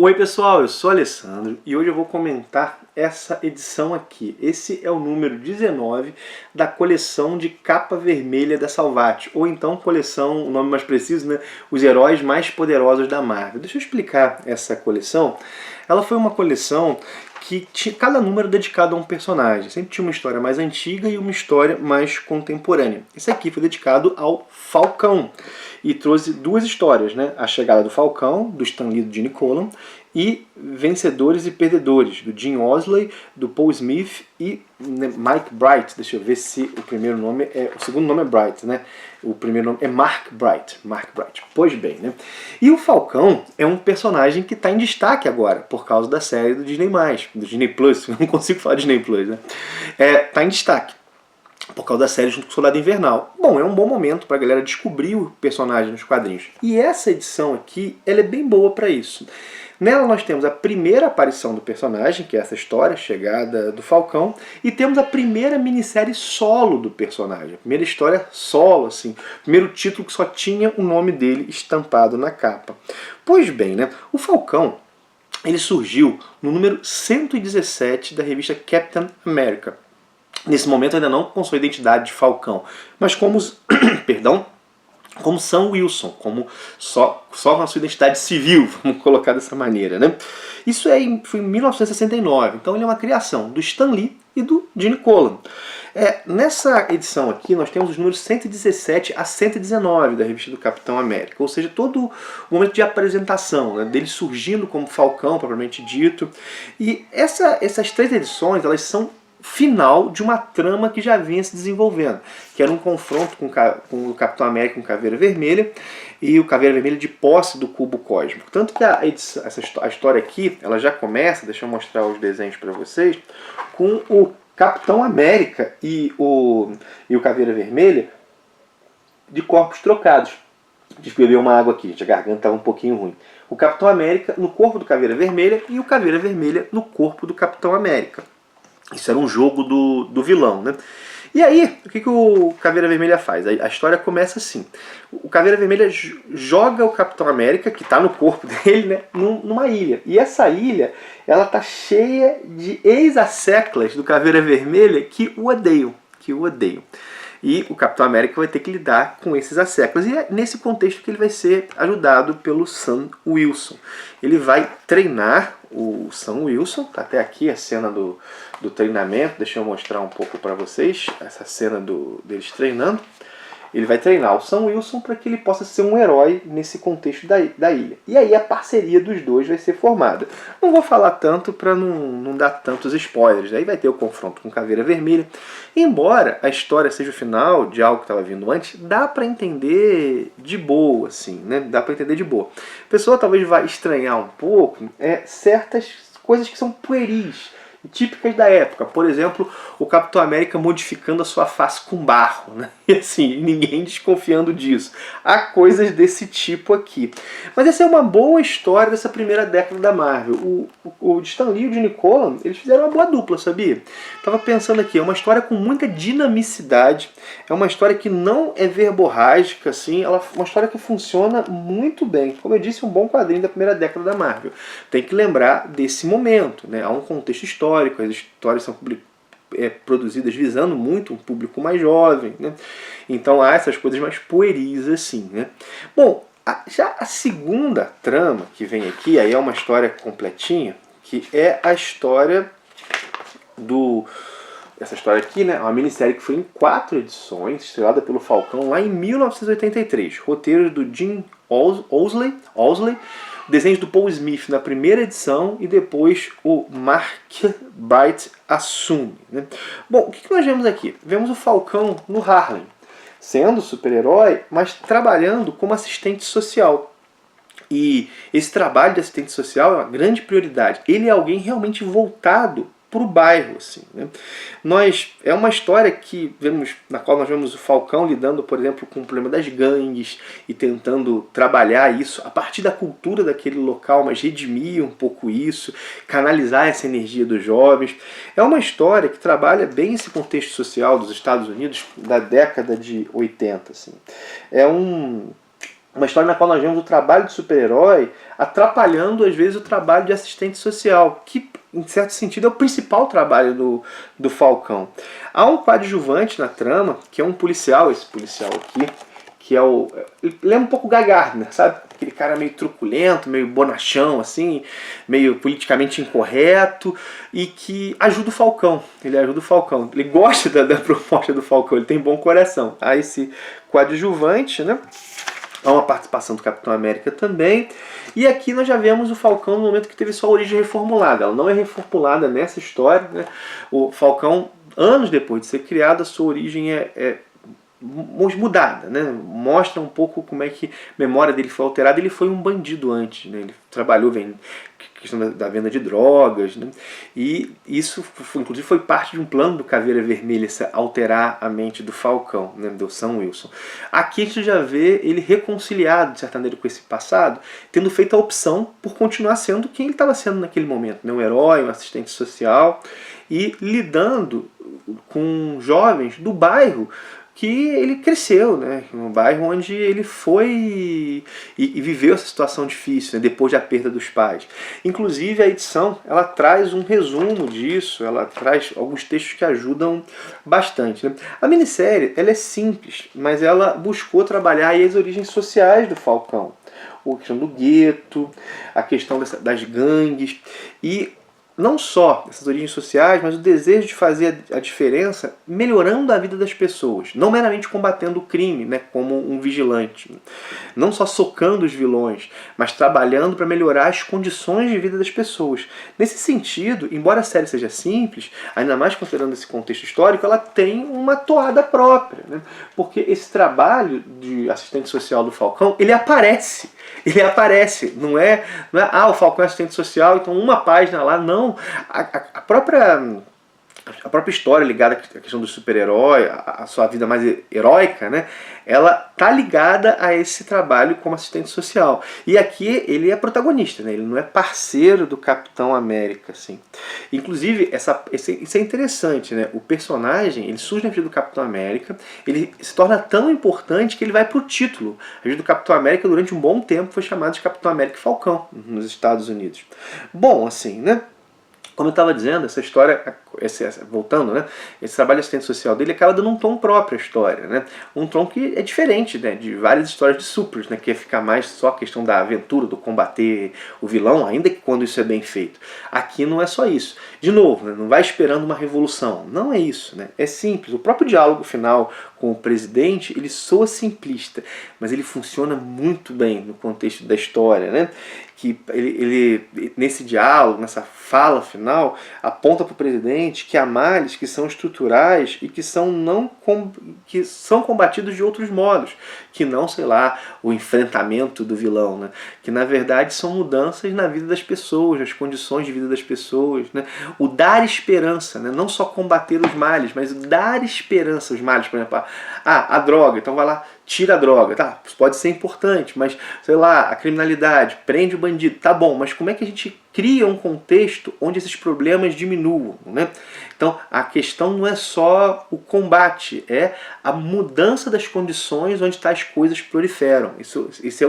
Oi pessoal, eu sou o Alessandro e hoje eu vou comentar essa edição aqui. Esse é o número 19 da coleção de capa vermelha da Salvat, ou então coleção, o nome mais preciso, né? Os heróis mais poderosos da Marvel. Deixa eu explicar essa coleção. Ela foi uma coleção que tinha cada número dedicado a um personagem. Sempre tinha uma história mais antiga e uma história mais contemporânea. Esse aqui foi dedicado ao Falcão e trouxe duas histórias, né? A Chegada do Falcão, do Stan Lee e do Gene Colan, e Vencedores e Perdedores, do Jim Owsley, do Paul Smith e Mike Bright. Deixa eu ver se o primeiro nome é... O segundo nome é Bright, né? O primeiro nome é Mark Bright. Mark Bright. Pois bem, né? E o Falcão é um personagem que está em destaque agora, por causa da série do Disney+, do Disney Plus. Eu não consigo falar Disney Plus, né? Está em destaque por causa da série junto com o Soldado Invernal. Bom, é um bom momento para a galera descobrir o personagem nos quadrinhos. E essa edição aqui, ela é bem boa para isso. Nela nós temos a primeira aparição do personagem, que é essa história, Chegada do Falcão, e temos a primeira minissérie solo do personagem, a primeira história solo, assim, o primeiro título que só tinha o nome dele estampado na capa. Pois bem, né, o Falcão, ele surgiu no número 117 da revista Captain America. Nesse momento ainda não com sua identidade de Falcão, mas como perdão, como Sam Wilson, como só com a sua identidade civil, vamos colocar dessa maneira, né? Isso foi em 1969, então ele é uma criação do Stan Lee e do Gene Colan. Nessa edição aqui nós temos os números 117 a 119 da revista do Capitão América, ou seja, todo o momento de apresentação, né, dele surgindo como Falcão, propriamente dito. E essas três edições, elas são final de uma trama que já vinha se desenvolvendo, que era um confronto com o Capitão América com Caveira Vermelha, e o Caveira Vermelha de posse do cubo cósmico. Tanto que a história aqui, ela já começa, deixa eu mostrar os desenhos para vocês, com o Capitão América e o Caveira Vermelha de corpos trocados. Deixa eu beber uma água aqui, gente, a garganta estava um pouquinho ruim. O Capitão América no corpo do Caveira Vermelha e o Caveira Vermelha no corpo do Capitão América. Isso era um jogo do vilão, né? E aí, o que o Caveira Vermelha faz? A história começa assim. O Caveira Vermelha joga o Capitão América, que está no corpo dele, né, numa ilha. E essa ilha, ela tá cheia de ex-asseclas do Caveira Vermelha que o odeiam. E o Capitão América vai ter que lidar com esses asseclas. E é nesse contexto que ele vai ser ajudado pelo Sam Wilson. Ele vai treinar o Sam Wilson, tá até aqui a cena do treinamento, deixa eu mostrar um pouco para vocês, essa cena deles treinando. Ele vai treinar o Sam Wilson para que ele possa ser um herói nesse contexto da ilha. E aí a parceria dos dois vai ser formada. Não vou falar tanto para não dar tantos spoilers. Aí vai ter o confronto com Caveira Vermelha. Embora a história seja o final de algo que estava vindo antes, dá para entender de boa, assim, né? Dá para entender de boa. A pessoa talvez vai estranhar um pouco certas coisas que são pueris, típicas da época. Por exemplo, o Capitão América modificando a sua face com barro, né? E assim, ninguém desconfiando disso. Há coisas desse tipo aqui. Mas essa é uma boa história dessa primeira década da Marvel. O Stan Lee e o Gene Colan, eles fizeram uma boa dupla, sabia? Tava pensando aqui, é uma história com muita dinamicidade, é uma história que não é verborrágica, assim, ela é uma história que funciona muito bem. Como eu disse, um bom quadrinho da primeira década da Marvel. Tem que lembrar desse momento, né? Há um contexto histórico, as histórias são produzidas visando muito um público mais jovem, né? Então há essas coisas mais pueris assim, né? Bom, já a segunda trama que vem aqui, aí é uma história completinha, que é a história essa história aqui, né, é uma minissérie que foi em 4 edições, estrelada pelo Falcão lá em 1983. Roteiros do Jim Owsley, desenhos do Paul Smith na primeira edição e depois o Mark Bright assume, né? Bom, o que nós vemos aqui? Vemos o Falcão no Harlem, sendo super-herói, mas trabalhando como assistente social. E esse trabalho de assistente social é uma grande prioridade. Ele é alguém realmente voltado para o bairro, assim, né? É uma história na qual nós vemos o Falcão lidando, por exemplo, com o problema das gangues e tentando trabalhar isso a partir da cultura daquele local, mas redimir um pouco isso, canalizar essa energia dos jovens. É uma história que trabalha bem esse contexto social dos Estados Unidos da década de 80, assim. Uma história na qual nós vemos o trabalho do super-herói atrapalhando, às vezes, o trabalho de assistente social, que, em certo sentido, é o principal trabalho do Falcão. Há um coadjuvante na trama, que é um policial, esse policial aqui, que é o... Ele lembra um pouco o Guy Gardner, sabe? Aquele cara meio truculento, meio bonachão, assim, meio politicamente incorreto, e que ajuda o Falcão. Ele ajuda o Falcão. Ele gosta da proposta do Falcão, ele tem bom coração. Há esse coadjuvante, né? Há uma participação do Capitão América também. E aqui nós já vemos o Falcão no momento que teve sua origem reformulada. Ela não é reformulada nessa história, né? O Falcão, anos depois de ser criado, a sua origem é mudada, né? Mostra um pouco como é que a memória dele foi alterada. Ele foi um bandido antes, né? Ele trabalhou questão da venda de drogas, né? E isso inclusive foi parte de um plano do Caveira Vermelha, alterar a mente do Falcão, né? Do Sam Wilson. Aqui a gente já vê ele reconciliado de certa maneira com esse passado, tendo feito a opção por continuar sendo quem ele estava sendo naquele momento, né? Um herói, um assistente social, e lidando com jovens do bairro que ele cresceu, né? Um bairro onde ele foi e viveu essa situação difícil, né? Depois da perda dos pais. Inclusive a edição, ela traz um resumo disso, ela traz alguns textos que ajudam bastante, né? A minissérie, ela é simples, mas ela buscou trabalhar aí as origens sociais do Falcão. A questão do gueto, a questão das gangues, e não só essas origens sociais, mas o desejo de fazer a diferença melhorando a vida das pessoas. Não meramente combatendo o crime, né, como um vigilante. Não só socando os vilões, mas trabalhando para melhorar as condições de vida das pessoas. Nesse sentido, embora a série seja simples, ainda mais considerando esse contexto histórico, ela tem uma toada própria, né? Porque esse trabalho de assistente social do Falcão, ele aparece. Ele aparece, não é o Falcão é assistente social, então uma página lá, não. A própria história ligada à questão do super-herói, a sua vida mais heróica, né? Ela tá ligada a esse trabalho como assistente social. E aqui ele é protagonista, né? Ele não é parceiro do Capitão América, assim. Inclusive, isso é interessante, né? O personagem, ele surge na vida do Capitão América, ele se torna tão importante que ele vai pro título. A vida do Capitão América, durante um bom tempo, foi chamado de Capitão América Falcão, nos Estados Unidos. Bom, assim, né? Como eu estava dizendo, essa história, voltando, né, esse trabalho de assistente social dele acaba dando um tom próprio à história, né, um tom que é diferente, né, de várias histórias de supers, né, que ia ficar mais só a questão da aventura, do combater o vilão, ainda que quando isso é bem feito. Aqui não é só isso. De novo, né, não vai esperando uma revolução. Não é isso, né, é simples. O próprio diálogo final com o presidente, ele soa simplista, mas ele funciona muito bem no contexto da história, né? Que ele nesse diálogo, nessa fala final, aponta para o presidente que há males que são estruturais e que que são combatidos de outros modos, que não, sei lá, o enfrentamento do vilão, né? Que na verdade são mudanças na vida das pessoas, nas condições de vida das pessoas, né? O dar esperança, né? Não só combater os males, mas o dar esperança aos males, por exemplo, a droga, então vai lá, tira a droga, tá, isso pode ser importante, mas, sei lá, a criminalidade, prende o bandido, tá bom, mas como é que a gente cria um contexto onde esses problemas diminuam, né? Então, a questão não é só o combate, é a mudança das condições onde tais coisas proliferam. Esse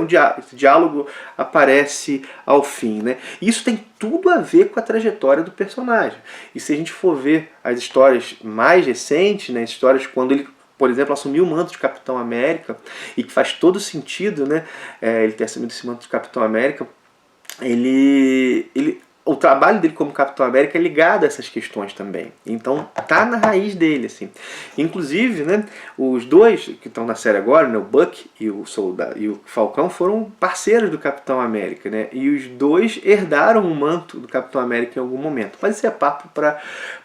diálogo aparece ao fim, né? Isso tem tudo a ver com a trajetória do personagem. E se a gente for ver as histórias mais recentes, né, histórias quando ele, por exemplo, assumiu o manto de Capitão América, e que faz todo sentido, né, ele ter assumido esse manto de Capitão América, o trabalho dele como Capitão América é ligado a essas questões também. Então tá na raiz dele, assim. Inclusive, né, os dois que estão na série agora, né, o Buck e o Falcão, foram parceiros do Capitão América, né? E os dois herdaram o manto do Capitão América em algum momento. Mas isso é papo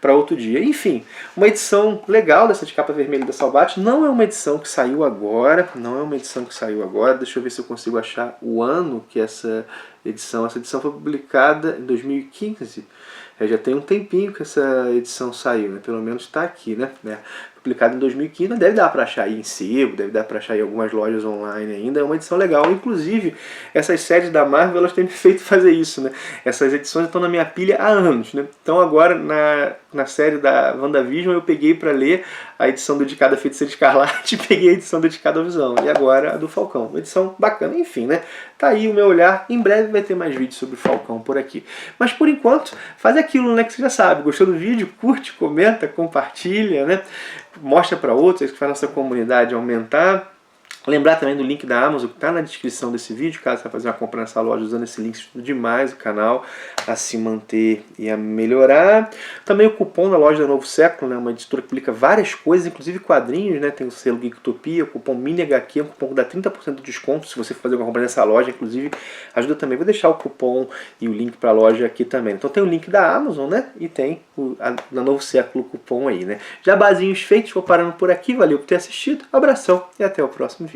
para outro dia. Enfim, uma edição legal dessa de capa vermelha da Salvat. Não é uma edição que saiu agora. Deixa eu ver se eu consigo achar o ano que essa edição foi publicada em 2015. Já tem um tempinho que essa edição saiu, né? Pelo menos está aqui, né? Foi publicada em 2015, mas deve dar para achar aí em sebo, deve dar para achar em algumas lojas online ainda. É uma edição legal. Inclusive, essas séries da Marvel, elas têm me feito fazer isso, né? Essas edições estão na minha pilha há anos, né? Então agora, na série da WandaVision, eu peguei para ler a edição dedicada à Feiticeira Escarlate e peguei a edição dedicada ao Visão. E agora a do Falcão. Uma edição bacana. Enfim, né? Tá aí o meu olhar. Em breve vai ter mais vídeos sobre o Falcão por aqui. Mas por enquanto, faz aquilo, né, que você já sabe. Gostou do vídeo? Curte, comenta, compartilha, né? Mostra para outros, que faz a nossa comunidade aumentar. Lembrar também do link da Amazon que está na descrição desse vídeo, caso você vai fazer uma compra nessa loja usando esse link, ajuda demais o canal a se manter e a melhorar. Também o cupom da loja da Novo Século, né, uma editora que publica várias coisas, inclusive quadrinhos, né, tem o selo Geektopia, o cupom MiniHQ, um cupom que dá 30% de desconto se você fazer uma compra nessa loja, inclusive ajuda também. Vou deixar o cupom e o link para a loja aqui também. Então tem o link da Amazon, né, e tem da Novo Século o cupom aí, né. Jabazinhos feitos, vou parando por aqui, valeu por ter assistido, abração e até o próximo vídeo.